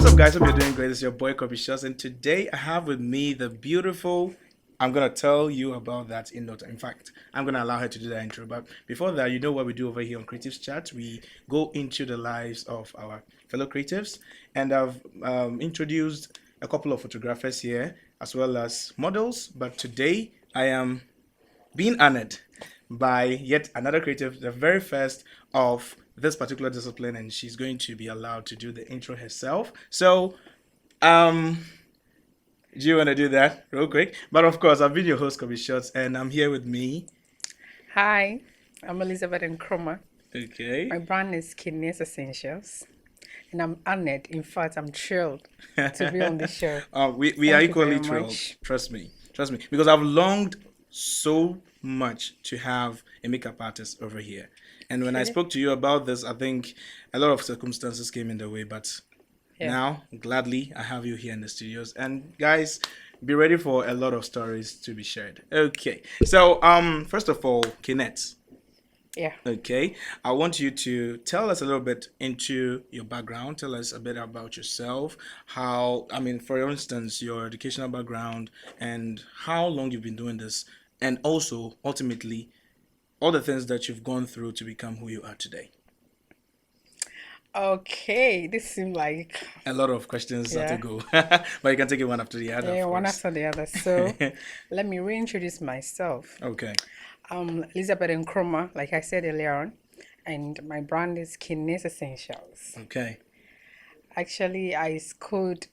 up, guys? Hope you're doing great. It's your boy Kobe Shots, and today I have with me the beautiful. I'm gonna tell you about that in no time. In fact, I'm gonna allow her to do that intro. But before that, you know what we do over here on Creatives Chat? We go into the lives of our fellow creatives, and I've introduced a couple of photographers here as well as models. But today, I am being honored by yet another creative, the very first of this particular discipline, and she's going to be allowed to do the intro herself. So, um, do you want to do that real quick? But of course, I've been your host, Kobe Shots, and I'm here with me. Hi, I'm Elizabeth Nkrumah. Okay. My brand is Kayneds Essentials, and I'm honored. In fact, I'm thrilled to be on the show. We are Thank you equally very thrilled. much. Trust me, because I've longed so much to have a makeup artist over here. And when I Okay. spoke to you about this, I think a lot of circumstances came in the way, but Yeah. now, gladly, I have you here in the studios. And guys, be ready for a lot of stories to be shared. Okay. So, first of all, Kayneds. Yeah. Okay. I want you to tell us a little bit into your background. Tell us a bit about yourself. For instance, your educational background and how long you've been doing this. And also, ultimately, all the things that you've gone through to become who you are today. Okay. This seems like A lot of questions to yeah, go, but you can take it one after the other, yeah, of one course. after the other. So let me reintroduce myself. Okay. Elizabeth Nkrumah, like I said earlier on, and my brand is Kayneds Essentials. Okay. Actually, I schooled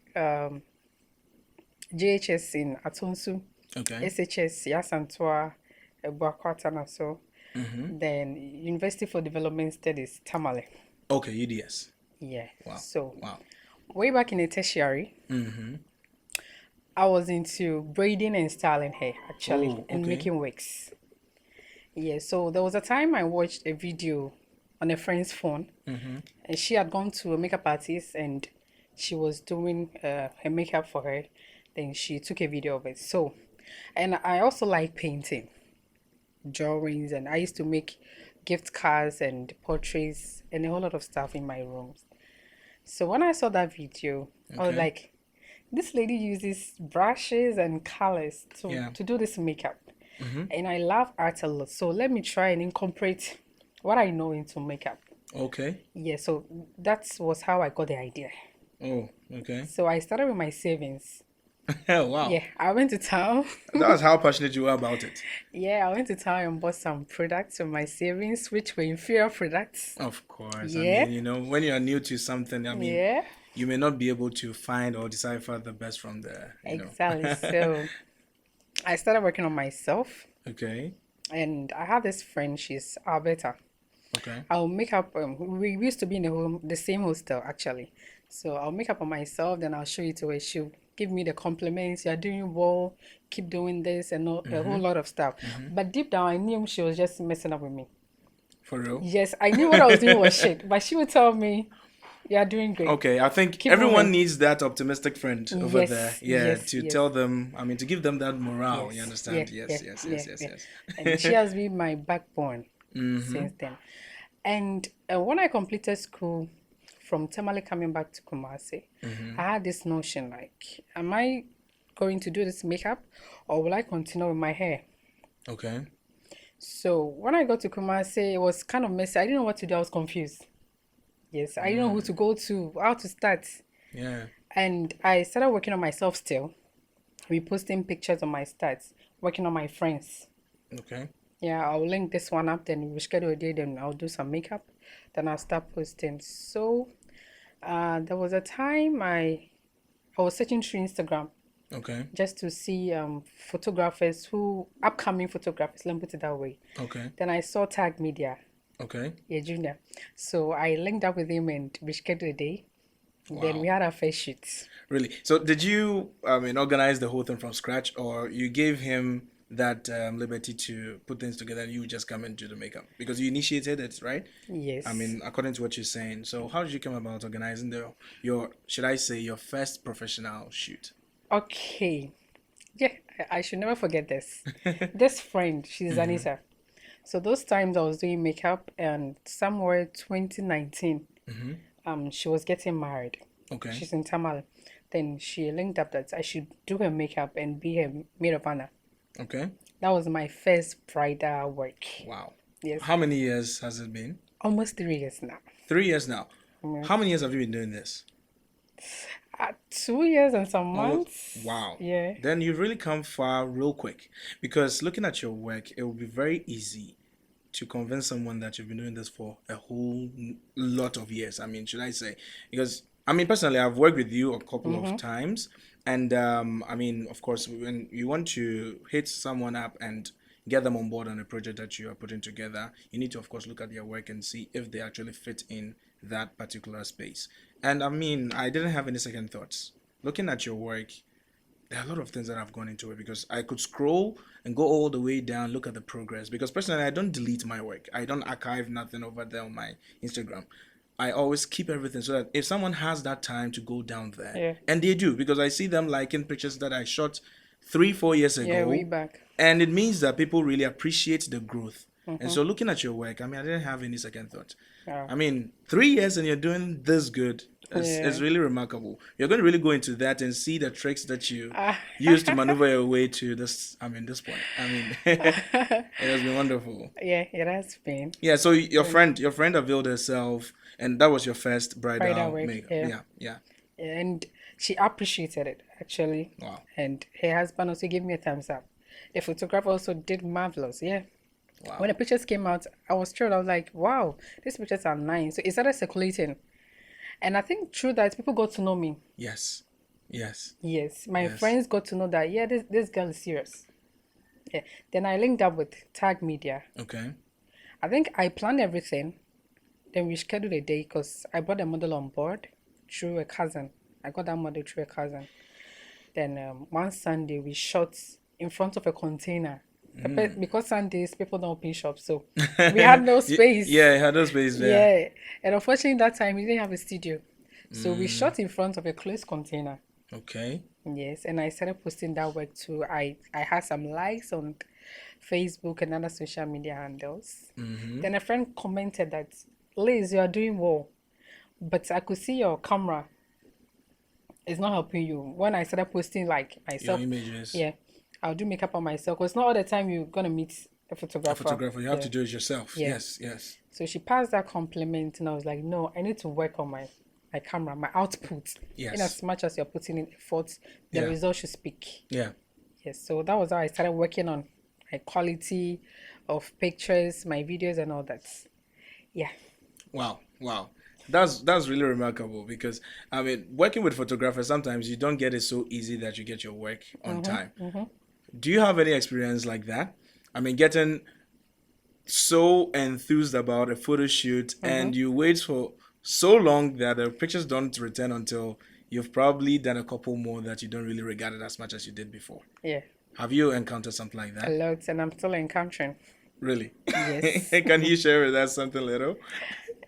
JHS in Atonsu, Okay. SHS Yasantua, Buakwatana, so. Mm-hmm. Then University for Development Studies, Tamale. Okay. UDS. Yeah. Wow. So Wow. way back in the tertiary, Mm-hmm. I was into braiding and styling hair actually Oh, and okay. making wigs. Yeah. So there was a time I watched a video on a friend's phone, Mm-hmm. and she had gone to a makeup artist and she was doing her makeup for her. Then she took a video of it. So, and I also like painting, drawings, and I used to make gift cards and portraits and a whole lot of stuff in my rooms. So when I saw that video, I was Okay. like, this lady uses brushes and colors Yeah. to do this makeup. Mm-hmm. And I love art a lot. So let me try and incorporate what I know into makeup. Okay. Yeah, so that was how I got the idea. Oh, okay. So I started with my savings. Wow. Yeah, I went to town. That's how passionate you are about it. Yeah, I went to town and bought some products with my savings, which were inferior products. Of course. Yeah, When you're new to something, yeah, you may not be able to find or decipher the best from the. exactly. So I started working on myself, Okay. and I have this friend. She's Alberta. Okay. I'll make up. We used to be in the same hostel actually. So I'll make up on myself, then I'll show it to her. She'll give me the compliments. You're doing well. Keep doing this and a whole lot of stuff. But deep down, I knew she was just messing up with me. For real. Yes, I knew what I was doing was shit. But she would tell me, "You're doing great. Okay, I think Keep everyone moving." needs that optimistic friend over there. Yes, Yeah, yes, to yes, tell them, to give them that morale. You yes, yeah, understand? yeah, Yes, yes, yeah, yes, yes, yeah. And she yes. has been my backbone Mm-hmm. since then. And when I completed school from Tamale coming back to Kumasi, Mm-hmm. I had this notion like, am I going to do this makeup or will I continue with my hair? Okay. So when I got to Kumasi, it was kind of messy. I didn't know what to do. I was confused. Yes, I didn't know who to go to, how to start. Yeah. And I started working on myself still, reposting pictures of my stats, working on my friends. Okay. Yeah, I'll link this one up, then we schedule a day, then I'll do some makeup, then I'll start posting. So there was a time I was searching through Instagram Okay. just to see photographers upcoming photographers, let me put it that way. Okay. Then I saw Tag Media, Okay. yeah, Junior. So I linked up with him and we scheduled a day. Then we Wow. had our first shoot. Really? So did you, organize the whole thing from scratch, or you gave him that liberty to put things together and you just come and do the makeup because you initiated it, right? Yes. According to what you're saying. So how did you come about organizing your should I say your first professional shoot? Okay. Yeah, I should never forget this. This friend, she's Mm-hmm. Anita. So those times I was doing makeup and somewhere 2019, Mm-hmm. she was getting married. Okay. She's in Tamale. Then she linked up that I should do her makeup and be her maid of honor. Okay. That was my first bridal work. Wow. Yes, How many years has it been? almost 3 years now. 3 years now. Yes. How many years have you been doing this? 2 years and some Almost. months. Wow. Yeah. Then you've really come far real quick. Because looking at your work, it will be very easy to convince someone that you've been doing this for a whole lot of years. I mean, should I say? Because, I mean, personally, I've worked with you a couple of times. And, I mean, of course, when you want to hit someone up and get them on board on a project that you are putting together, you need to, of course, look at their work and see if they actually fit in that particular space. And, I mean, I didn't have any second thoughts. Looking at your work, there are a lot of things that have gone into it because I could scroll and go all the way down, look at the progress. Because personally, I don't delete my work. I don't archive nothing over there on my Instagram. I always keep everything so that if someone has that time to go down there, Yeah. and they do, because I see them liking pictures that I shot 3-4 years ago, Yeah, way back. and it means that people really appreciate the growth. And so looking at your work, I mean, I didn't have any second thought. Yeah. I mean, 3 years and you're doing this good. It's really remarkable. You're going to really go into that and see the tricks that you use to maneuver your way to this. I mean, this point. I mean, it has been wonderful. Yeah, it has been. Yeah. So your friend availed herself, and that was your first bridal Bridal work, makeup. yeah. Yeah. And she appreciated it, actually. Wow. And her husband also gave me a thumbs up. The photographer also did marvelous. Yeah. Wow. When the pictures came out, I was thrilled. I was like, wow, these pictures are nice. So it started circulating. And I think through that, people got to know me. Yes. Yes. Yes. My friends got to know that, yeah, this girl is serious. Yeah. Then I linked up with Tag Media. Okay. I think I planned everything. Then we scheduled a day because I brought a model on board through a cousin. I got that model through a cousin. Then one Sunday, we shot in front of a container. Because Sundays, people don't open shops, so we had no space. Yeah, had no space there. Yeah. And unfortunately, that time, we didn't have a studio. So we shot in front of a closed container. Okay. Yes, and I started posting that work too. I had some likes on Facebook and other social media handles. Then a friend commented that, Liz, you are doing well, but I could see your camera is not helping you. When I started posting like myself, Your images. yeah, I'll do makeup on myself because not all the time you're gonna meet a photographer. You have to do it yourself. Yeah. Yes. So she passed that compliment, and I was like, no, I need to work on my camera, my output. Yes. In as much as you're putting in effort, the Yeah. result should speak. Yeah. Yes, so that was how I started working on my quality of pictures, my videos, and all that. Yeah. Wow. That's really remarkable because I mean, working with photographers, sometimes you don't get it so easy that you get your work on time. Do you have any experience like that? I mean, getting so enthused about a photo shoot and you wait for so long that the pictures don't return until you've probably done a couple more that you don't really regard it as much as you did before. Yeah. Have you encountered something like A that? lot, and I'm still encountering. Really? Yes. Can you share with us something little?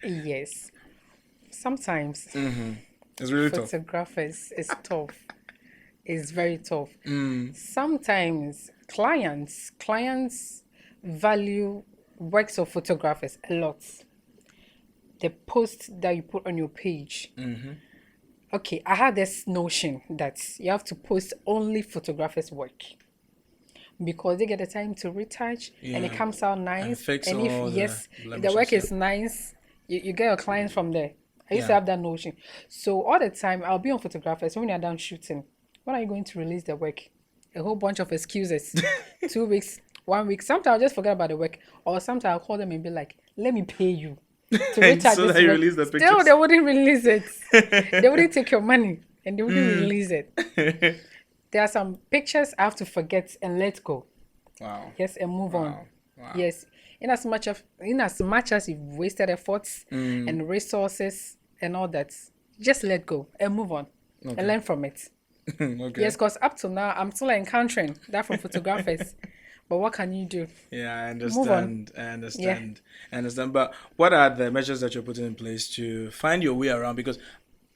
Yes. Sometimes It's really tough. photographers is tough. It's very tough. Sometimes clients value works of photographers a lot. The post that you put on your page. Okay, I had this notion that you have to post only photographers' work because they get the time to retouch and it Yeah. comes out nice. fix And all if the yes, if the blemishes, work yeah. is nice, you get your clients from there. I used to Yeah. have that notion. So all the time I'll be on photographers when you're done shooting. When are you going to release the work? A whole bunch of excuses. 2 weeks, 1 week. Sometimes I'll just forget about the work. Or sometimes I'll call them and be like, let me pay you to retouch So this that you work. release the Still, pictures. they wouldn't release it. They wouldn't take your money and they wouldn't release it. There are some pictures I have to forget and let go. Wow. Yes, and move on. Wow. Yes. In as much as you've wasted efforts and resources and all that, just let go and move on and learn from it. Okay. Yes, because up to now I'm still encountering that from photographers. But what can you do? Yeah, I Move on. understand. I understand. But what are the measures that you're putting in place to find your way around? Because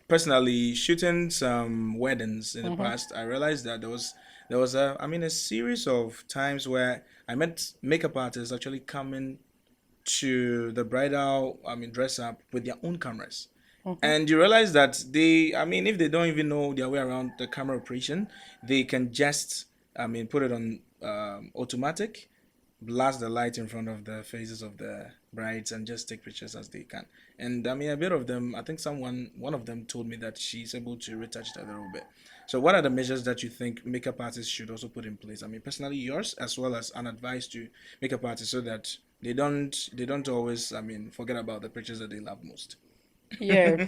personally, shooting some weddings in the past, I realized that there was a series of times where I met makeup artists actually coming to the bridal dress up with their own cameras. And you realize that they, I mean, if they don't even know their way around the camera operation, they can just, I mean, put it on automatic, blast the light in front of the faces of the brides, and just take pictures as they can. And I mean, a bit of them, I think one of them told me that she's able to retouch it a little bit. So, what are the measures that you think makeup artists should also put in place? I mean, personally, yours, as well as an advice to makeup artists, so that they don't always, I mean, forget about the pictures that they love most. Yeah.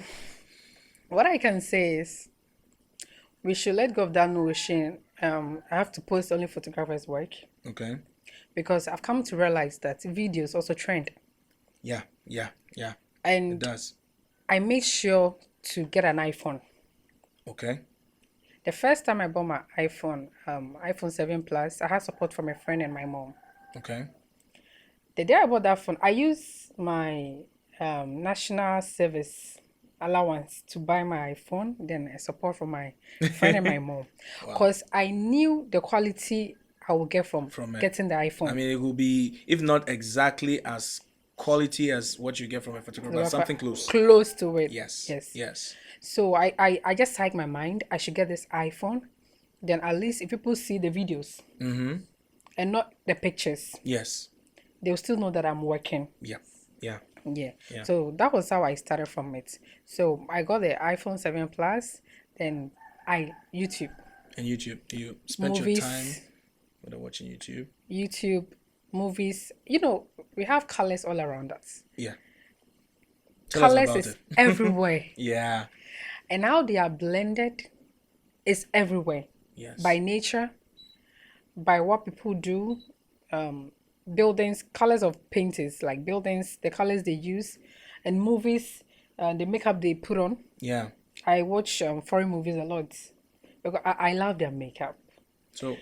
What I can say is we should let go of that notion. I have to post only photographers' work Okay. because I've come to realize that videos also trend. Yeah, yeah, yeah. It And does. I made sure to get an iPhone. Okay. The first time I bought my iPhone 7 Plus, I had support from a friend and my mom. Okay. The day I bought that phone, I used my national service allowance to buy my iPhone, then a support from my friend and my mom. Wow. Because I knew the quality I would get from From it. getting the I iPhone. mean, it will be, if not exactly as quality as what you get from a photographer, but something close. Close to it. Yes. Yes. Yes. So I just psyched my mind, I should get this iPhone. Then at least if people see the videos and not the pictures, Yes. they'll still know that I'm working. Yeah. Yeah. Yeah. Yeah. So that was how I started from it. So I got the iPhone 7 Plus, then YouTube. And YouTube, you spent your time Movies, watching YouTube. YouTube, movies. You know, we have colors all around us. Yeah. Tell us Colors about is it. everywhere. Yeah. And how they are blended is everywhere. Yes. By nature, by what people do, buildings, colors of paintings, like buildings, the colors they use, and movies, the makeup they put on. Yeah. I watch foreign movies a lot because I love their makeup. So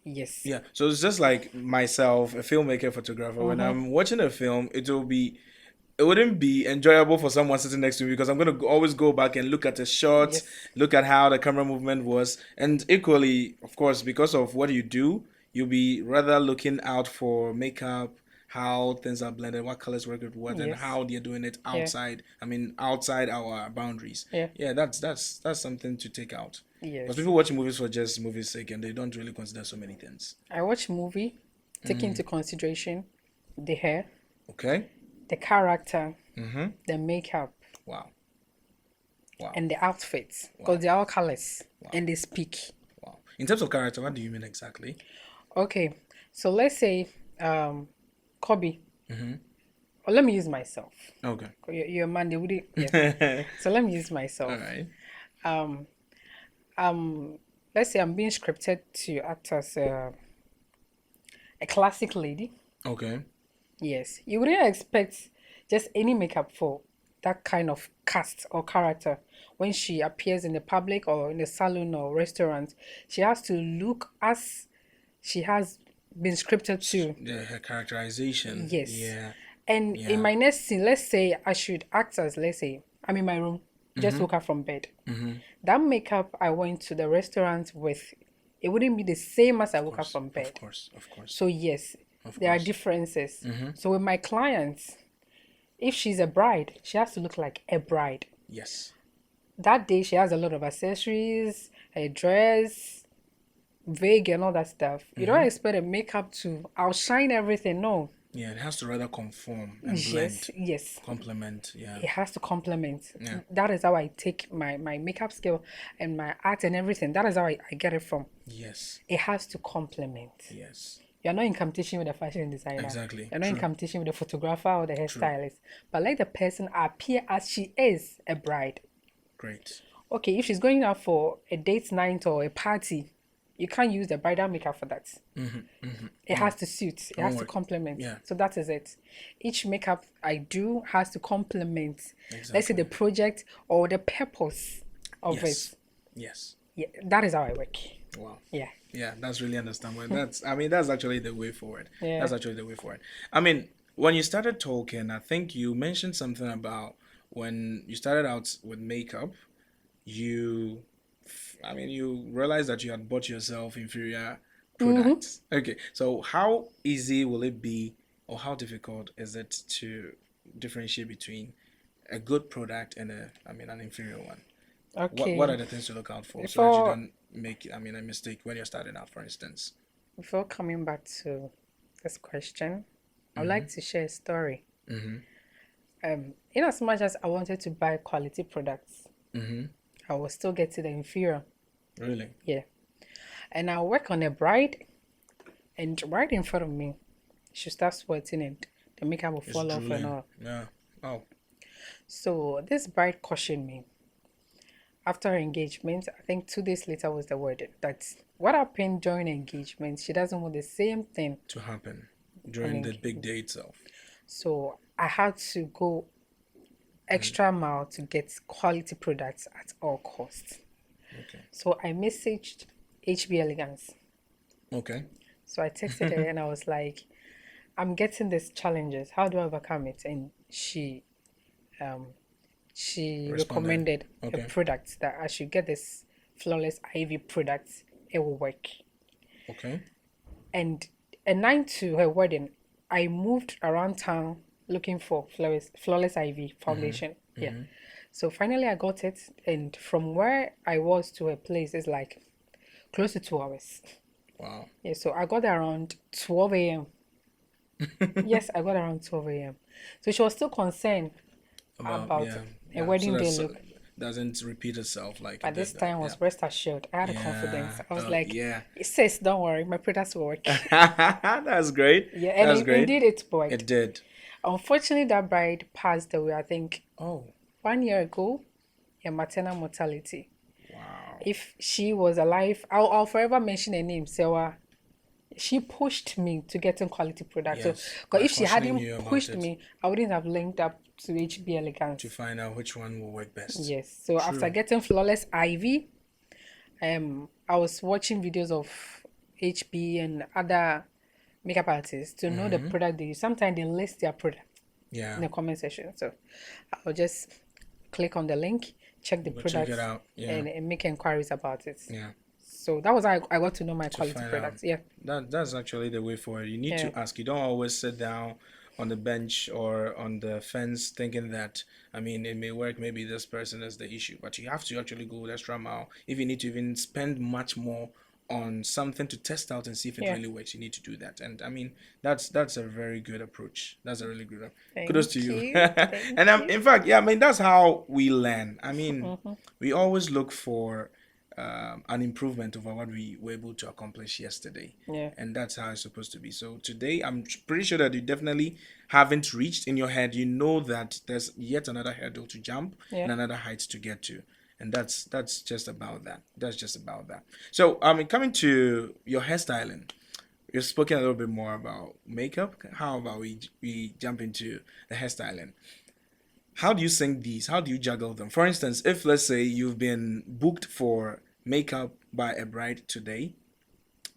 Yes. yeah, so it's just like myself, a filmmaker, photographer. When I'm watching a film, it wouldn't be enjoyable for someone sitting next to me because I'm going to always go back and look at the shot, Yes. look at how the camera movement was. And equally, of course, because of what you do, you'll be rather looking out for makeup, how things are blended, what colors work with what, and Yes. how they're doing it outside. I mean, outside our boundaries. Yeah. Yeah, that's something to take out. Yes. Because people watch movies for just movies' sake and they don't really consider so many things. I watch movie, taking into consideration the hair, Okay? the character, Mm-hmm. the makeup, Wow. Wow. and the outfits because they're all colors and they speak. Wow. In terms of character, what do you mean exactly? Okay, so let's say Kobe. Or let me use myself. Okay. You're a man, they wouldn't. Yes. So let me use myself. All right. Let's say I'm being scripted to act as a classic lady. Okay. Yes, you wouldn't expect just any makeup for that kind of cast or character when she appears in the public or in the salon or restaurant. She has to look as she has been scripted to. Yeah, her characterization. Yes. Yeah. And in my next scene, let's say I should act as, let's say, I'm in my room, just woke up from bed. That makeup I went to the restaurant with, it wouldn't be the same as I woke up from bed. Of course. Of course. So yes, there are differences. So with my clients, if she's a bride, she has to look like a bride. Yes. That day she has a lot of accessories, a dress, wig and all that stuff. You don't expect a makeup to outshine everything. No. Yeah, it has to rather conform and blend. Yes, yes. Complement. Yeah. It has to complement. Yeah. That is how I take my makeup skill and my art and everything. That is how I get it from. Yes. It has to complement. Yes. You're not in competition with the fashion designer. Exactly. You're not in True. competition with the photographer or the hairstylist. But let the person appear as she is a bride. Great. Okay, if she's going out for a date night or a party, you can't use the bridal makeup for that. It has to suit. It has to worry. complement. Yeah. So that is it. Each makeup I do has to complement, let's say, Exactly. the project or the purpose of Yes. it. Yes. Yeah, that is how I work. Wow. Yeah. Yeah, that's really understandable. That's actually the way forward. Yeah. That's actually the way forward. I mean, when you started talking, I think you mentioned something about when you started out with makeup, you realized that you had bought yourself inferior products. Okay, so how easy will it be, or how difficult is it to differentiate between a good product and an inferior one? What Okay. are the things to look out for so that you Before don't make a mistake when you're starting out, for instance? before coming back to this question, I would Mm-hmm. like to share a story. Mm-hmm. In as much as I wanted to buy quality products, Mm-hmm. I was still getting the inferior. Really? Yeah. And I work on a bride, and right in front of me, she starts sweating and the makeup will It's fall off and drooling. all. Yeah. Oh. So this bride cautioned me. After her engagement, I think 2 days later was the wedding. That's what happened during engagement. She doesn't want the same thing To happen on during the big engagement. day itself. So I had to go And extra mile to get quality products at all costs. okay. So I messaged HB Elegance. Okay. So I texted her and I was like, I'm getting these challenges. How do I overcome it? And um she Responded. recommended a Okay. product that I should get this flawless Ivy product. It will work. Okay. And a night to her wedding, I moved around town looking for flawless Ivy foundation. Yeah. Mm-hmm. So finally I got it, and from where I was to her place is like close to 2 hours. Wow. Yeah, so I got there around 12 a.m. Yes, I got around 12 a.m. So she was still concerned About about yeah, a yeah. So wedding day that look. doesn't repeat itself like it But this did. time Yeah. was rest assured. I had a confidence. Yeah. I was Oh like, yeah. it says, don't worry, my products will work. That's great. Yeah, and That's great. indeed it worked. It did. Unfortunately, that bride passed away, I think, Oh, 1 year ago, in maternal mortality. wow. If she was alive, I'll forever mention her name, Sewa. She pushed me to getting quality products. So, Yes. because By if she cautioning you hadn't about pushed it me, I wouldn't have linked up to HB to Elegance. find out which one will work best. Yes. So after True. getting flawless Ivy, I was watching videos of HB and other makeup artists to know the Mm-hmm. product they use. Sometimes they list their product in Yeah. the comment section. So I'll just click on the link, check the Go check it products, out. Yeah. and make inquiries about it. Yeah. So that was how I got to know my To quality find out. products. Yeah. That's actually the way forward. You need Yeah. to ask. You don't always sit down on the bench or on the fence thinking that it may work, maybe this person is the issue. But you have to actually go the extra mile. If you need to even spend much more on something to test out and see if it Yeah. really works, you need to do that. And that's a very good approach. That's a really good. Kudos to Thank you. you. And Thank you. in fact, yeah, that's how we learn. Mm-hmm. We always look for an improvement over what we were able to accomplish yesterday. Yeah. And that's how it's supposed to be. So today, I'm pretty sure that you definitely haven't reached in your head. You know that there's yet another hurdle to jump Yeah. and another height to get to. And that's just about that. That's just about that. So, coming to your hairstyling, you've spoken a little bit more about makeup. How about we jump into the hairstyling? How do you sync these? How do you juggle them? For instance, if let's say you've been booked for makeup by a bride today,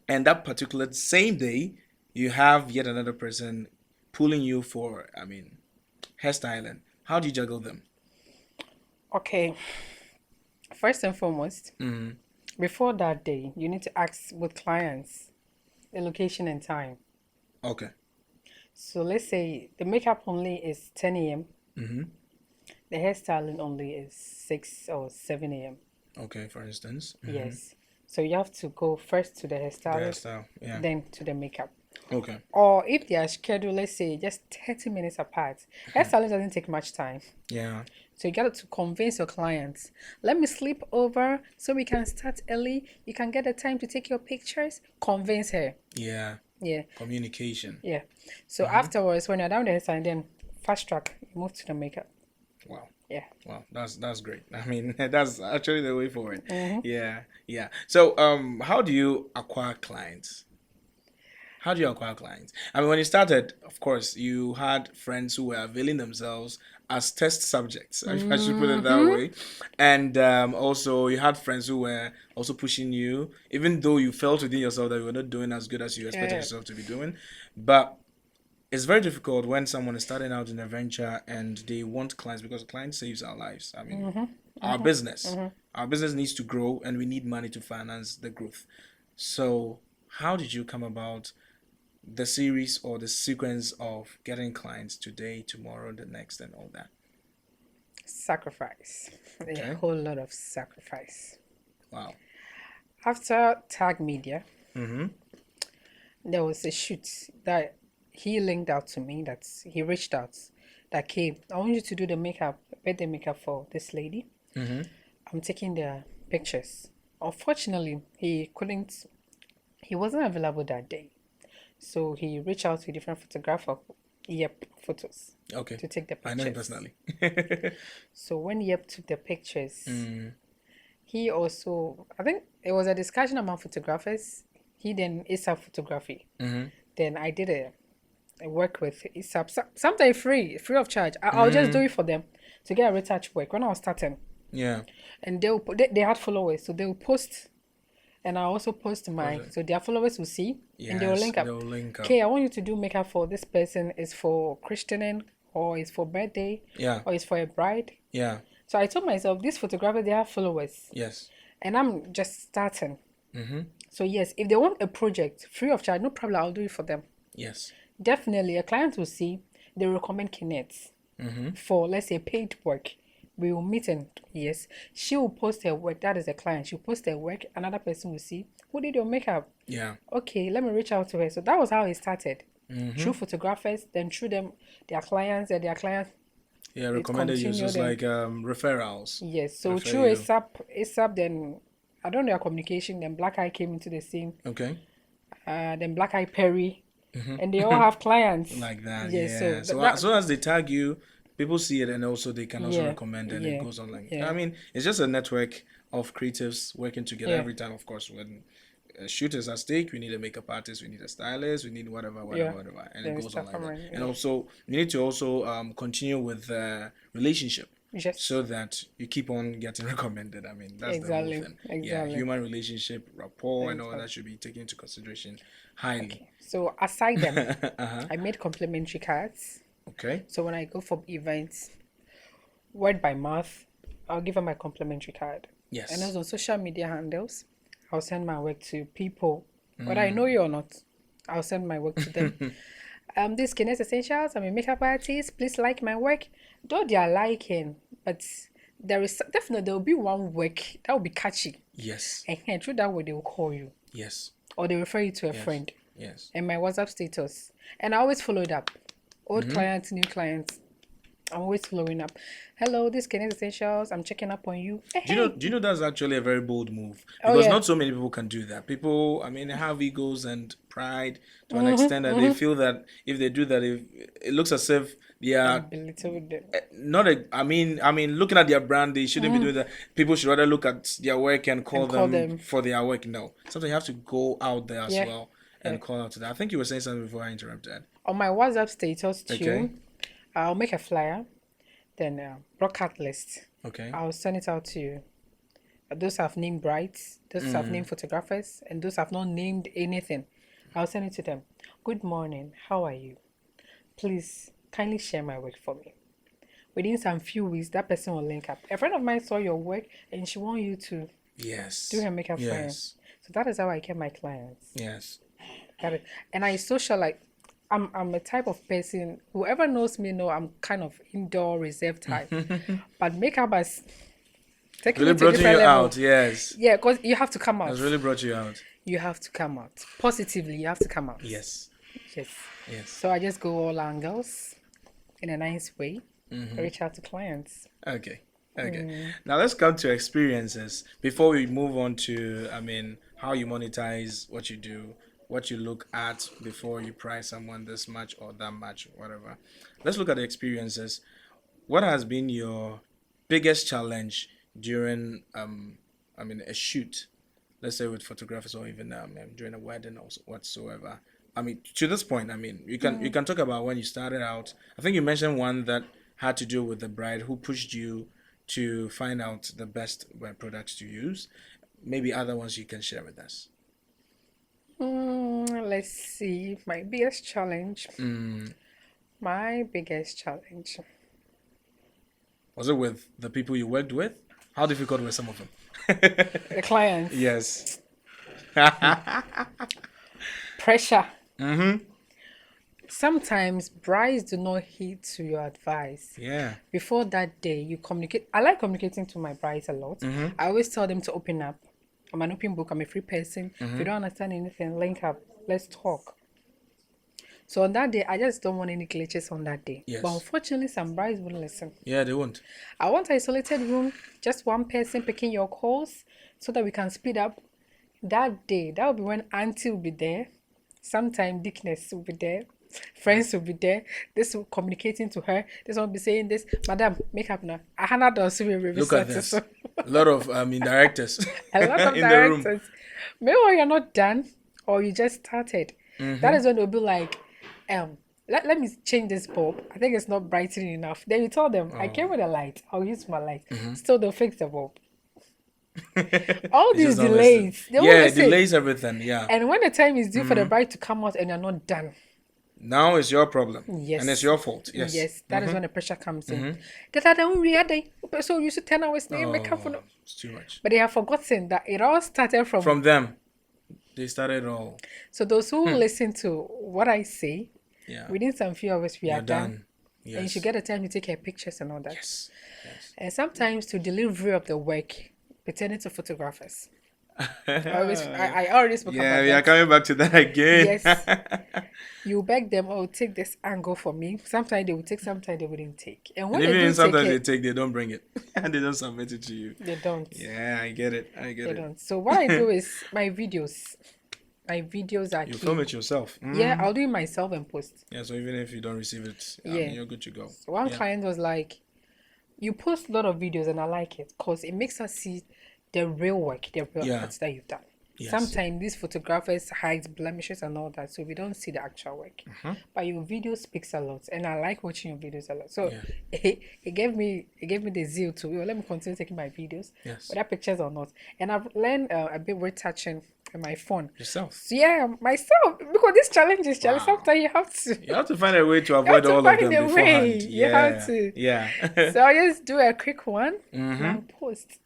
and that particular same day you have yet another person pulling you for, hairstyling. How do you juggle them? Okay. First and foremost, Mm-hmm. before that day, you need to ask with clients the location and time. Okay. So let's say the makeup only is 10 a.m. Mm-hmm. The hairstyling only is 6 or 7 a.m. Okay, for instance. Mm-hmm. Yes. So you have to go first to the The hairstylist, hairstyle. Yeah. then to the makeup. Okay. Or if they are scheduled, let's say just 30 minutes apart, hairstyling doesn't take much time. Yeah. So you got to convince your clients, let me sleep over so we can start early. You can get the time to take your pictures. Convince her. Yeah. Yeah. Communication. Yeah. So afterwards, when you're done with the hairstyling, then fast track, you move to the makeup. Wow. Yeah. Wow, that's great. That's actually the way forward. Mm-hmm. Yeah, yeah. So, how do you acquire clients? How do you acquire clients? When you started, of course, you had friends who were availing themselves as test subjects. I should put it that Mm-hmm. way. And also, you had friends who were also pushing you, even though you felt within yourself that you were not doing as good as you expected Yeah. yourself to be doing. But it's very difficult when someone is starting out in a venture and they want clients because clients saves our lives. Our business. Our business needs to grow and we need money to finance the growth. So, how did you come about the series or the sequence of getting clients today, tomorrow, the next, and all that? Sacrifice. Okay. A whole lot of sacrifice. Wow. After Tag Media, Mm-hmm. there was a shoot that he linked out to me, that he reached out, that came. I want you to do the makeup, birthday makeup for this lady. Mm-hmm. I'm taking their pictures. Unfortunately, he wasn't available that day. So he reached out to a different photographer, Yep Photos, Okay. to take the I know him pictures. personally. So when Yep took the pictures, Mm. he also, I think it was a discussion among photographers. He then ASAP photography. Mm-hmm. Then I did a work with ASAP, sometimes free of charge. I'll just do it for them to get a retouch work when I was starting. Yeah. And they had followers, so they will post, and I also post mine, Okay. so their followers will see, and they will Yes, link up. they'll link up. Okay, I want you to do makeup for this person. Is for christening, or is for birthday, Yeah. or is for a bride. Yeah. So I told myself, these photographers, they have followers, Yes. and I'm just starting. Mm-hmm. So yes, if they want a project free of charge, no problem, I'll do it for them. Yes. Definitely, a client will see, they recommend Kayneds Mm-hmm. for, let's say, paid work. We will meet, and yes, she will post her work. That is a client. She'll post her work. Another person will see, who did your makeup? Yeah. Okay, let me reach out to her. So that was how it started. Mm-hmm. Through photographers, then through them, their clients, and their clients. Yeah, recommended use continued just like referrals. Yes, so Refer through you. ASAP, then I don't know their communication. Then Black Eye came into the scene. Okay. Then Black Eye Perry, and they all have clients. Like that. Yes, Yeah. so So that, as soon as they tag you, people see it, and also they can also yeah, recommend, and it yeah, goes on like. yeah. I mean, it's just a network of creatives working together Yeah. every time. Of course, when a shoot is at stake, we need a makeup artist, we need a stylist, we need whatever, Yeah. and Then it we goes on start like that. from And yeah. also, you need to also continue with the relationship. Yes. So that you keep on getting recommended. I mean, that's Exactly, the whole thing. Yeah, exactly. human relationship, rapport, and all Exactly. that should be taken into consideration highly. So aside them, Uh-huh. I made complimentary cards. Okay. So when I go for events, word by mouth, I'll give them my complimentary card. Yes. And also on social media handles, I'll send my work to people, whether I know you or not. I'll send my work to them. This Kayneds Essentials, I'm a makeup artist. Please like my work. Though they are liking, but there will be one work that will be catchy. Yes. And through that way, they will call you, Yes. or they refer you to a Yes. friend. Yes. And my WhatsApp status. And I always follow it up. Old clients, new clients. I'm always following up. Hello, this Kayneds Essentials. I'm checking up on you. Hey, Do you know that's actually a very bold move? Oh, Because yeah. not so many people can do that. People, I mean, have egos and pride to an extent that they feel that if they do that, if it looks as if they are belittled them. not a. I mean, looking at their brand, they shouldn't be doing that. People should rather look at their work and call them for their work. No, sometimes you have to go out there as Yeah. well and call out to that. I think you were saying something before I interrupted. On my WhatsApp status too, Okay. I'll make a flyer, then broadcast list. Okay. I'll send it out to those have named brides, those have named photographers, and those have not named anything. I'll send it to them. Good morning. How are you? Please kindly share my work for me. Within some few weeks, that person will link up. A friend of mine saw your work and she want you to Yes. do her makeup for her. Yes. So that is how I get my clients. Yes. Got it. And I social like I'm a type of person, whoever knows me know I'm kind of indoor reserved type. But makeup has taken Really me to a brought you different level. out. Yes. Yeah, because you have to come out. Has really brought you out. You have to come out. Positively, you have to come out. Yes. Yes. Yes. So I just go all angles in a nice way. Reach out to clients. Okay. Okay. Now let's come to experiences before we move on to, I mean, how you monetize what you do, what you look at before you price someone this much or that much, whatever. Let's look at the experiences. What has been your biggest challenge during, I mean, a shoot, let's say with photographers or even during a wedding or whatsoever? I mean, to this point, I mean, you can talk about when you started out. I think you mentioned one that had to do with the bride who pushed you to find out the best products to use. Maybe other ones you can share with us. Let's see. My biggest challenge. My biggest challenge. Was it with the people you worked with? How difficult were some of them? The clients. Yes. Pressure. sometimes brides do not heed to your advice. Yeah. Before that day, you communicate. I like communicating to my brides a lot. I always tell them to open up. I'm an open book. I'm a free person. If you don't understand anything, link up. Let's talk. So on that day, I just don't want any glitches on that day. Yes. But unfortunately, some brides won't listen. Yeah, they won't. I want isolated room, just one person picking your calls so that we can speed up. That day, that will be when auntie will be there. Sometime Dickness will be there. Friends will be there. This will communicating to her. This one will be saying this. Madam, make up now. Look at this. A lot of directors. A lot of in the room. directors. Maybe you're not done or you just started. That is when they'll be like, let me change this bulb. I think it's not brightening enough. Then you tell them, I came with a light. I'll use my light. Still, they'll fix the bulb. All these delays. They won't listen. Delays everything. Yeah. And when the time is due for the bride to come out and you're not done. Now it's your problem. Yes. And it's your fault. Yes. Yes. That is when the pressure comes in. That I don't really so you should 10 hours make up for no. It's too much. But they have forgotten that it all started from them. They started all. So those who listen to what I say, within some few hours we are done. Yes. And you should get the time to take your pictures and all that. Yes. Yes. And sometimes to delivery of the work, pretending to photographers. I already spoke about that. Yeah, we are coming back to that again. Yes. You beg them, oh, take this angle for me. Sometimes they will take, sometimes they wouldn't take. And when even sometimes they don't bring it. And they don't submit it to you. They don't. Yeah, I get it. They don't. So what I do is my videos are You film it yourself. Yeah, I'll do it myself and post. Yeah, so even if you don't receive it, you're good to go. So one client was like, you post a lot of videos and I like it because it makes us see the real work, the real efforts that you've done. Yes. Sometimes these photographers hide blemishes and all that, so we don't see the actual work. But your video speaks a lot, and I like watching your videos a lot. So it gave me the zeal to let me continue taking my videos, whether pictures or not. And I've learned a bit retouching on my phone. Yourself? So, yeah, myself, because this challenge is challenge. Sometimes you have to find a way to avoid all of them beforehand. You have to. Yeah. So I'll just do a quick one and post.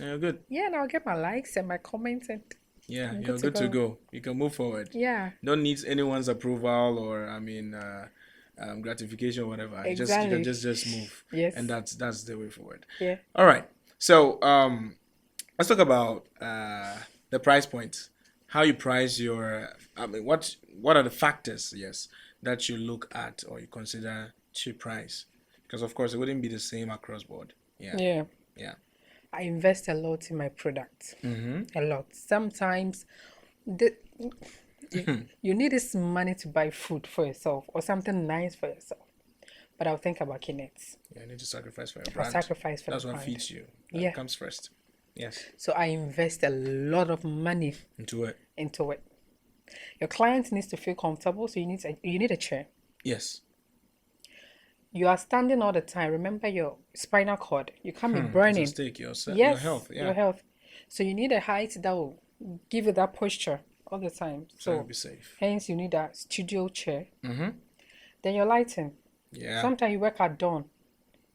You're good. Yeah, and I'll get my likes and my comments and you're good to go. You can move forward. Yeah. Don't need anyone's approval or gratification or whatever. Exactly. You can just move. Yes. And that's the way forward. Yeah. All right. So let's talk about the price points. How you price your what are the factors, that you look at or you consider to price? Because of course it wouldn't be the same across board. Yeah. I invest a lot in my product. A lot. Sometimes you need this money to buy food for yourself or something nice for yourself. But I'll think about Kayneds. Yeah, you need to sacrifice for your brand. That's what feeds you. That comes first. Yes. So I invest a lot of money into it. Your client needs to feel comfortable, so you need a chair. Yes. You are standing all the time. Remember your spinal cord. You can't be burning. It's a stake, your health. Yeah. Your health. So you need a height that will give you that posture all the time. So you'll be safe. Hence, you need a studio chair. Then your lighting. Yeah. Sometimes you work at dawn.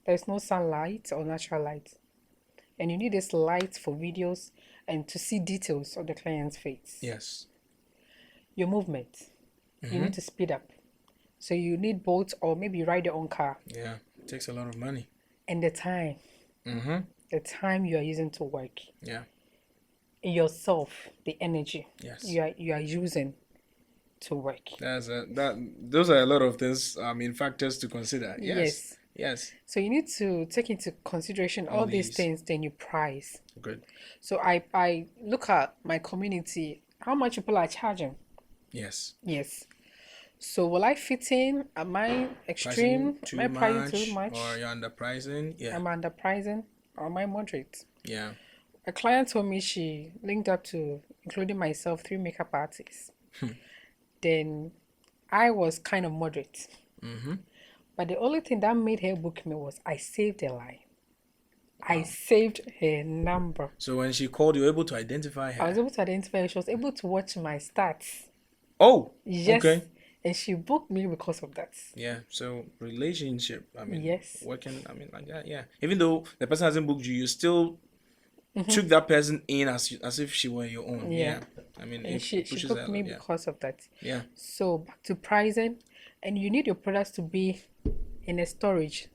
There's no sunlight or natural light. And you need this light for videos and to see details of the client's face. Yes. Your movement. You need to speed up. So you need boats or maybe ride your own car. Yeah, it takes a lot of money. And the time. The time you are using to work. Yeah. Yourself, the energy. Yes. You are using to work. Those are a lot of things. Factors to consider. Yes. So you need to take into consideration all these things. Then you price. Good. So I look at my community. How much people are charging? Yes. So will I fit in? Am I extreme? Am I pricing too much? Or you're underpricing? Yeah. Am I underpricing? Or am I moderate? Yeah. A client told me she linked up to, including myself, 3 makeup artists. Then I was kind of moderate. But the only thing that made her book me was I saved a line. I saved her number. So when she called, you were able to identify her? I was able to identify her. She was able to watch my stats. Oh, yes. Okay. And she booked me because of that. Yeah. So relationship. Yes. Working. Like that. Yeah. Even though the person hasn't booked you, you still took that person in as if she were your own. Yeah. And she booked me because of that. Yeah. So back to pricing. and you need your products to be in a storage,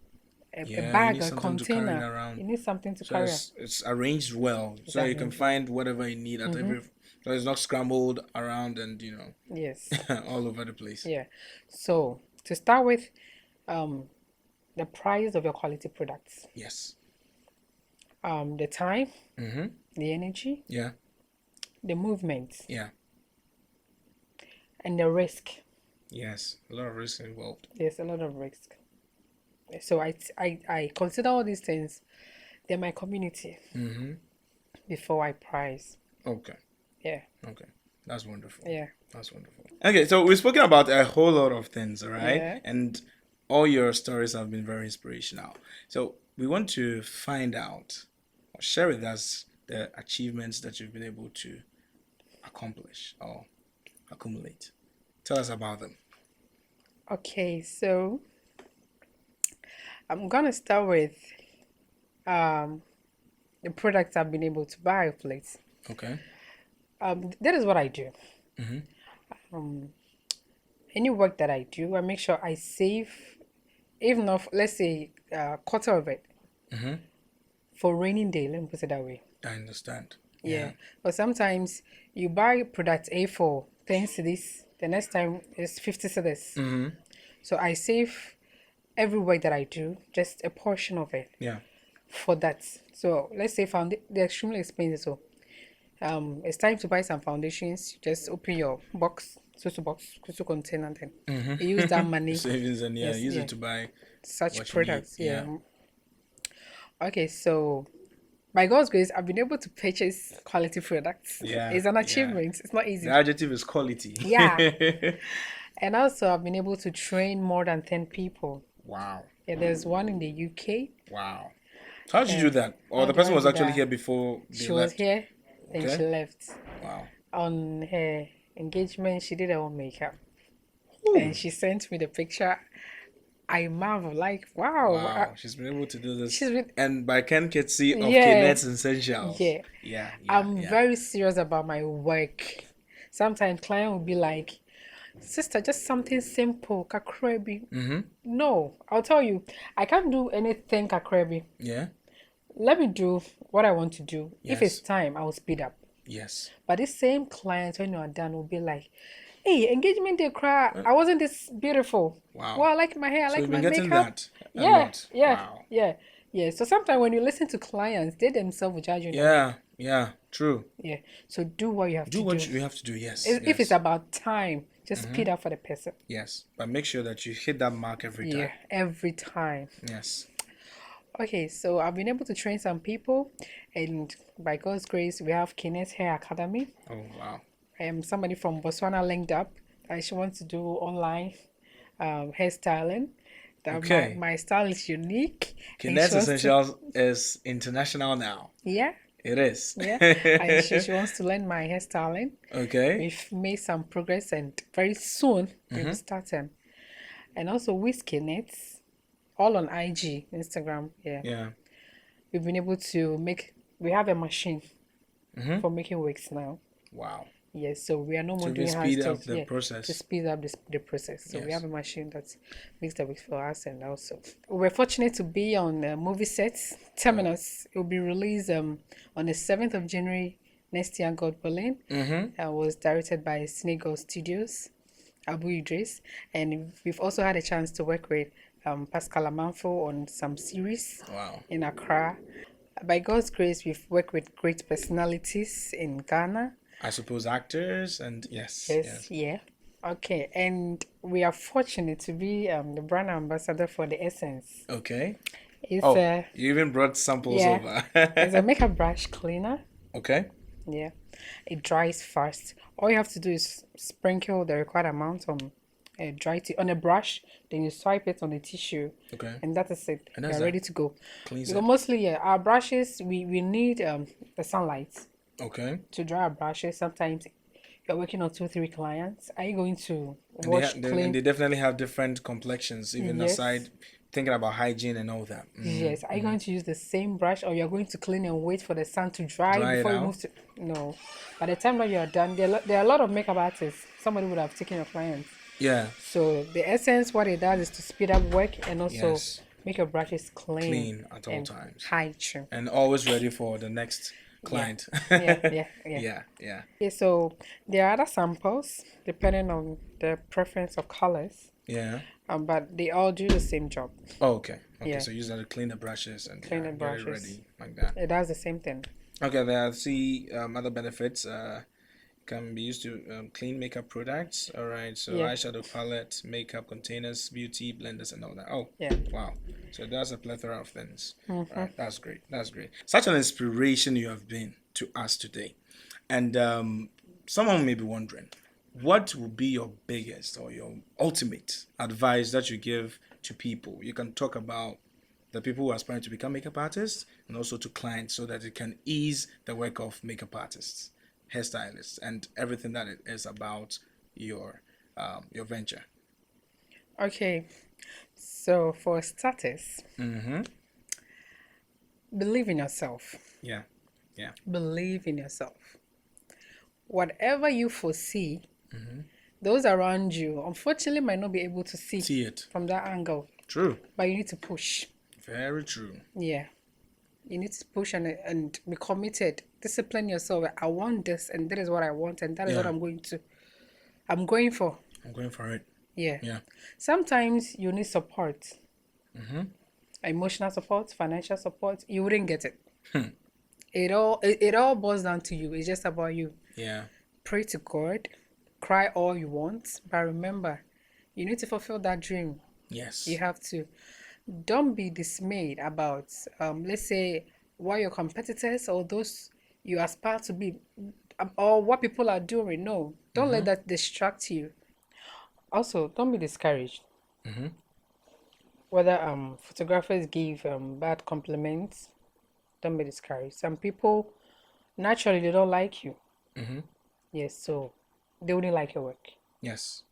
a Yeah, you bag, need a something to carry it container. around. You need something to So carry. it's arranged well, so you can Arranged well. find whatever you need at every. So it's not scrambled around and Yes. all over the place. Yeah. So to start with, the price of your quality products, Yes. the time, Mm-hmm. the energy, Yeah. the movement, Yeah. and the risk. Yes. A lot of risk involved. There's a lot of risk. So I consider all these things. They're my community Mm-hmm. before I price. Okay. Yeah. Okay. That's wonderful. Yeah. That's wonderful. Okay, so we've spoken about a whole lot of things, all right? Yeah. And all your stories have been very inspirational. So we want to find out or share with us the achievements that you've been able to accomplish or accumulate. Tell us about them. Okay, so I'm gonna start with the products I've been able to buy of late. Okay. That is what I do. Mm-hmm. Any work that I do, I make sure I save, even if let's say a quarter of it Mm-hmm. for rainy day. Let me put it that way. I understand. Yeah. But sometimes you buy product A for 10 cedis, the next time it's 50 cedis. Mm-hmm. So I save every work that I do, just a portion of it Yeah. for that. So let's say they're extremely expensive. So it's time to buy some foundations. You just open your box, susu container, and then you use that money. Savings and Yes, use yeah. it to buy Such what you need. products. Yeah. Okay, so by God's grace, I've been able to purchase quality products. Yeah, It's an yeah. achievement. It's not easy. The adjective is quality. Yeah. And also, I've been able to train more than 10 people. Wow. Yeah, there's one in the UK. Wow. So how did you do that? Or how the did person I was do actually that? here before they She was left? here, then Okay. she left. Wow. On her engagement, she did her own makeup. Ooh. And she sent me the picture. I marvel, like, wow. Wow. She's been able to do this. She's been- And by Ken Ketsy of Yeah. Kayneds Essentials. Yeah. Yeah. I'm very serious about my work. Sometimes client will be like, sister, just something simple, kakrebi. Mm-hmm. No, I'll tell you, I can't do anything kakrebi. Yeah. Let me do what I want to do. If it's Yes. time, I will speed up. Yes. But this same client, when you are done, will be like, hey, engagement day cry. I wasn't this beautiful. Wow. Well, I like my hair, I So like you've my been getting makeup. that a Yeah, lot. yeah, Wow. yeah, yeah. So sometimes when you listen to clients, they themselves will judge you. Yeah. Yeah. True. Yeah. So do what you have Do to what do. you have to do. Yes. If it's yes. about time, just speed up for the person. Yes. But make sure that you hit that mark every time. Yeah, every time. Yes. Okay, so I've been able to train some people, and by God's grace, we have Kayneds Hair Academy. Oh wow. Somebody from Botswana linked up. She wants to do online hairstyling. That Okay. my style is unique. and Kayneds she wants to- Essentials is international now. Yeah, It is. yeah. And she wants to learn my hairstyling. Okay. We've made some progress, and very soon we will start. And also with Kayneds, all on IG, Instagram. Yeah, Yeah. we've been able to make. We have a machine for making wigs now. Wow. Yes, so we are no more To doing speed up hairstyles, the to process. speed up the process. So we Yes. have a machine that makes the wigs for us, and also we're fortunate to be on movie sets. Terminus. It will be released on the 7th of January next year, God willing. Was directed by Senegal Studios, Abu Idris, and we've also had a chance to work with Pascal Amanfo on some series Wow. in Accra. By God's grace, we've worked with great personalities in Ghana. I suppose actors and yes. Yes, yeah. Okay, and we are fortunate to be the brand ambassador for the Essence. Okay. It's Oh, a you even brought samples yeah, over. it's a makeup brush cleaner. Okay. Yeah, it dries fast. All you have to do is sprinkle the required amount on a on a brush. Then you swipe it on the tissue, Okay. and that is it. And that's You're that. ready to go. Cleans Because it. mostly, yeah, our brushes we need the sunlight Okay. to dry our brushes. Sometimes you're working on 2-3 clients. Are you going to And wash, and clean? they definitely have different complexions, even Yes. aside thinking about hygiene and all that. Yes. Are you going to use the same brush, or you're going to clean and wait for the sun to dry Dry it before you out? move to? No. By the time that you are done, there are a lot of makeup artists. Somebody would have taken your clients. Yeah. So the essence, what it does is to speed up work and also Yes. make your brushes Clean at all and times. high trim. And always ready for the next Yeah. client. Yeah. Yeah, yeah. Okay, so there are other samples depending on the preference of colors, Yeah. but they all do the same job. Oh, okay. Okay, Yeah, so use that to clean the brushes and clean yeah, the get it brushes. ready like that. It does the same thing. Okay, there are other benefits. Can be used to clean makeup products. All right, so Yeah, eyeshadow palette, makeup containers, beauty blenders, and all that. Oh, yeah. wow. So that's a plethora of things. All Mm-hmm. right, that's great. That's great. Such an inspiration you have been to us today. And someone may be wondering, what would be your biggest or your ultimate advice that you give to people? You can talk about the people who are aspiring to become makeup artists and also to clients so that it can ease the work of makeup artists, hairstylists, and everything that it is about your venture. Okay, so for starters, Mm-hmm. believe in yourself. Yeah. Yeah. Believe in yourself. Whatever you foresee, Mm-hmm. those around you unfortunately might not be able to see See it. from that angle, True. but you need to push. Very true. Yeah. You need to push and be committed. Discipline yourself. I want this, and that is what I want, and that is what Yeah. I'm going for. I'm going for it. Yeah. Yeah. Sometimes you need support, Mm-hmm. emotional support, financial support. You wouldn't get it. Hmm. It all boils down to you. It's just about you. Yeah. Pray to God, cry all you want, but remember, you need to fulfill that dream. Yes. You have to. Don't be dismayed about, let's say, what your competitors or those you aspire to be, or what people are doing. No, don't let that distract you. Also, don't be discouraged. Mm-hmm. Whether photographers give bad compliments, don't be discouraged. Some people naturally they don't like you. Mm-hmm. Yes, so they wouldn't like your work. Yes.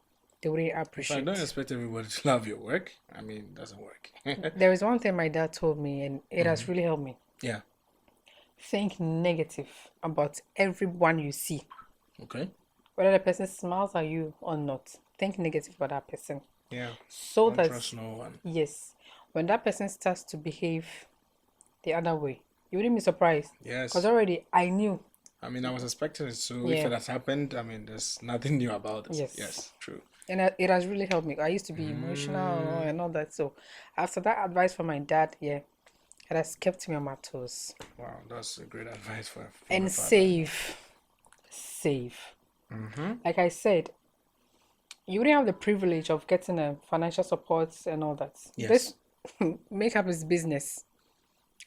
They wouldn't In fact, appreciate. don't expect everybody to love your work. I mean, it doesn't work. There is one thing my dad told me, and it has really helped me. Yeah. Think negative about everyone you see. Okay. Whether the person smiles at you or not, think negative about that person. Yeah. So Don't that, trust no one. yes, when that person starts to behave the other way, you wouldn't be surprised. Yes. Because already I knew. I mean, I was expecting it. So if Yeah. it has happened, I mean, there's nothing new about it. Yes. Yes. True. And it has really helped me. I used to be emotional and all that. So after that advice from my dad, yeah, it has kept me on my toes. Wow, that's a great advice for And a father. save. Mm-hmm. Like I said, you wouldn't have the privilege of getting a financial support and all that. Yes. This makeup is business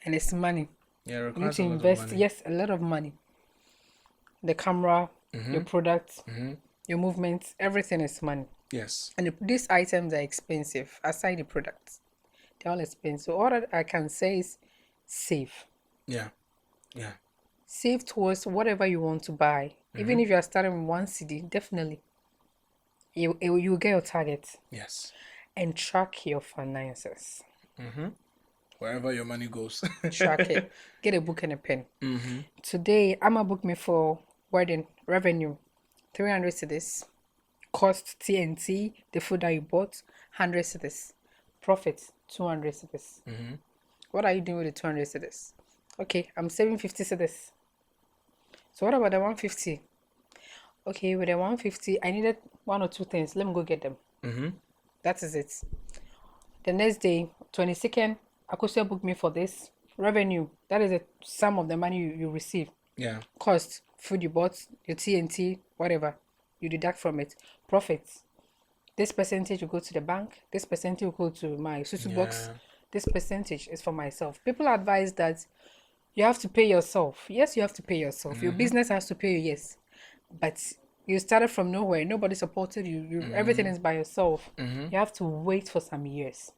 and it's money. Yeah, it You need requires to a lot invest, of money. yes, a lot of money. The camera, your products, Mm-hmm. your movements, everything is money. Yes. And these items are expensive, aside the products. They're all expensive. So all that I can say is save. Yeah. Yeah. Save towards whatever you want to buy. Even if you are starting with one CD, definitely you will get your target. Yes. And track your finances. Mm-hmm. Wherever your money goes. Track it. Get a book and a pen. Mm-hmm. Today, I'ma book me for wedding revenue 300 cedis. Cost TNT, the food that you bought, 100 cedis. Profit 200 cedis. Mm-hmm. What are you doing with the 200 cedis? Okay, I'm saving 50 cedis. So what about the 150? Okay, with the 150, I needed one or two things. Let me go get them. Mm-hmm. That is it. The next day, 22nd, Akosia booked me for this. Revenue, that is the sum of the money you receive. Yeah. Cost, food you bought, your TNT, whatever. You deduct from it. Profits. This percentage will go to the bank. This percentage will go to my susu box. Yeah. This percentage is for myself. People advise that you have to pay yourself. Yes, you have to pay yourself. Your business has to pay you, yes. But you started from nowhere. Nobody supported you. Everything is by yourself. You have to wait for some years.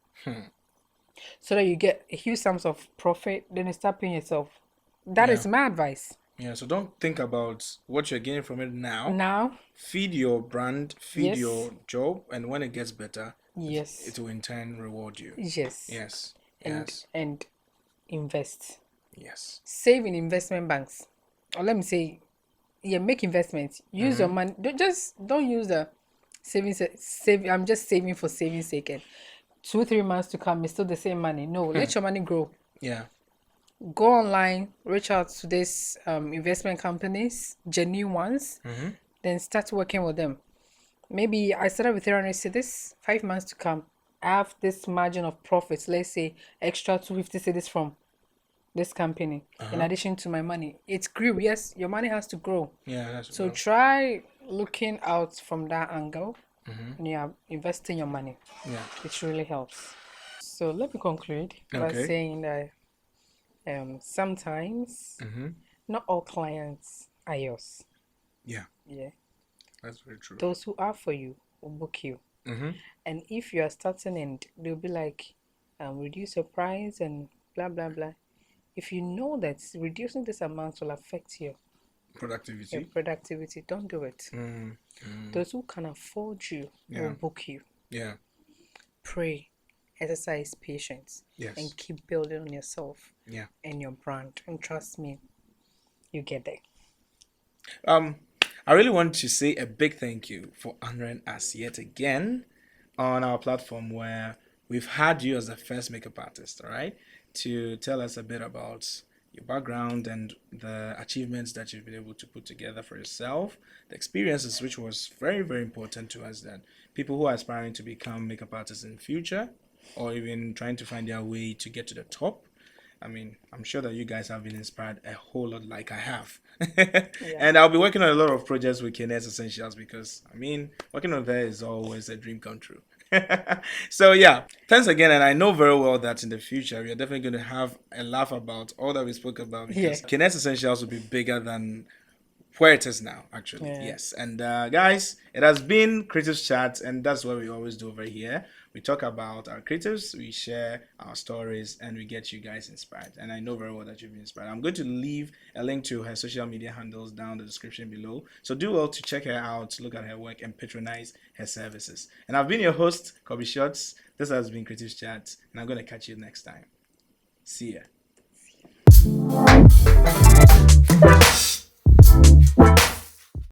So that you get a huge sums of profit. Then you start paying yourself. That is my advice. Yeah, so don't think about what you're getting from it now. Now, Feed your brand, feed Yes. your job, and when it gets better, yes. it will in turn reward you. Yes. Yes. And, Yes. and invest. Yes. Save in investment banks. Or let me say, yeah, make investments. Use your money. Don't use the I'm just saving for saving sake, and 2-3 months to come, it's still the same money. No, let your money grow. Yeah. Go online, reach out to these investment companies, genuine ones, then start working with them. Maybe I started with 300 cedis, 5 months to come. I have this margin of profits, let's say extra 250 cedis from this company, in addition to my money. It grew. Yes, your money has to grow. Yeah, that's So try looking out from that angle when you are investing your money. yeah. It really helps. So let me conclude by Okay. saying that sometimes not all clients are yours. Yeah, Yeah. that's very true. Those who are for you will book you. And if you are starting and they'll be like, reduce your price and blah, blah, blah. If you know that reducing this amount will affect your Productivity. productivity, don't do it. Those who can afford you will book you. Yeah. Pray, exercise patience, Yes. and keep building on yourself Yeah. and your brand. And trust me, you get there. I really want to say a big thank you for honoring us yet again on our platform where we've had you as the first makeup artist, all right, to tell us a bit about your background and the achievements that you've been able to put together for yourself, the experiences, which was very, very important to us, that people who are aspiring to become makeup artists in the future or even trying to find their way to get to the top. I mean, I'm sure that you guys have been inspired a whole lot like I have. And I'll be working on a lot of projects with Kayneds Essentials because, I mean, working on there is always a dream come true. So, yeah, thanks again. And I know very well that in the future, we are definitely going to have a laugh about all that we spoke about because Kayneds Essentials will be bigger than where it is now, actually. Yes. And guys, it has been Creatives Chat, and that's what we always do over here. We talk about our creatives, we share our stories, and we get you guys inspired. And I know very well that you've been inspired. I'm going to leave a link to her social media handles down in the description below. So do well to check her out, look at her work, and patronize her services. And I've been your host, Kobe Shots. This has been Creatives Chat, and I'm going to catch you next time. See ya.